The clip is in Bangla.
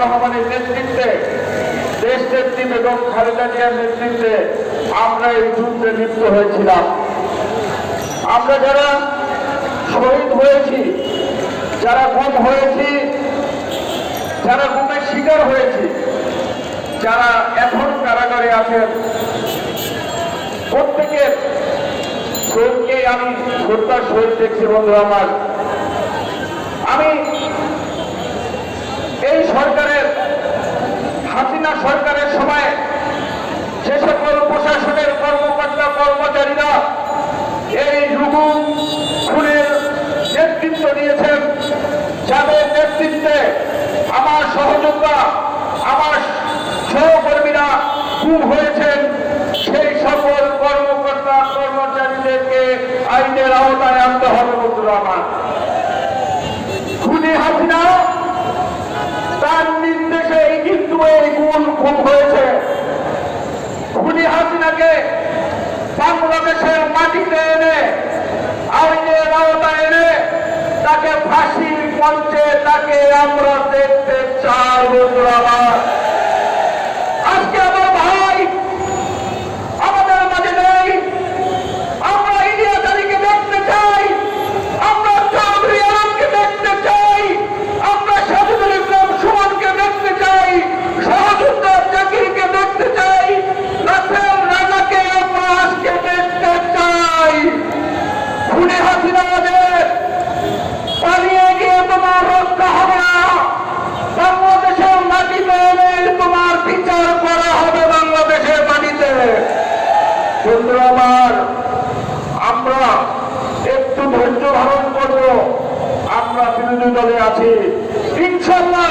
রহমানের নেতৃত্বে, দেশনেত্রী বেগম খালেদা জিয়ার নেতৃত্বে আমরা এই যুদ্ধে লিপ্ত হয়েছিলাম। আমরা যারা শহীদ হয়েছি, যারা গুম হয়েছি, যারা গুমের শিকার হয়েছি, যারা এখন কারাগারে আছেন, প্রত্যেকের শহীদকে আমি শ্রদ্ধার শহীদ দেখছি। বন্ধু আমার, আমি এই সরকারের, হাসিনা সরকারের সময় যে সকল প্রশাসনের কর্মকর্তা কর্মচারীরা এই রুহু খুনের নেতৃত্ব দিয়েছেন, যাদের নেতৃত্বে আমার সহযোদ্ধা, আমার সহকর্মীরা গুম হয়েছেন, সেই সকল কর্মকর্তা কর্মচারীদেরকে আইনের আওতায় আনতে হবে। বন্ধুরা আমার, খুনি হাসিনা তার নির্দেশেই কিন্তু এই গুম হয়েছে। খুনি হাসিনাকে বাংলাদেশের মাটিতে এনে, আইনের আওতায় এনে তাকে ফাঁসির মঞ্চে তাকে আমরা দেখতে চাই। বন্ধুরা আমার, আজকে আমার ভাই আমাদের মাঝে নেই, আমরা ইন্ডিয়া তারিখে দেখতে চাই, আমরা চৌধুরী আলমকে দেখতে চাই, আমরা সাজিদুল ইসলাম সুমনকে দেখতে চাই, সহযোদ্ধা জাকিরকে দেখতে চাই, রাসেল রানাকে আমরা আজকে দেখতে চাই। খুনি হাসিনা পালিয়ে গিয়ে তোমার রক্ষা হবে না, বাংলাদেশের মাটিতে এনে তোমার বিচার করা হবে বাংলাদেশের মাটিতে। বন্ধু আমার, আমরা একটু ধৈর্য ধারণ করবো, আমরা বিরোধী দলে আছি, ইনশাল্লাহ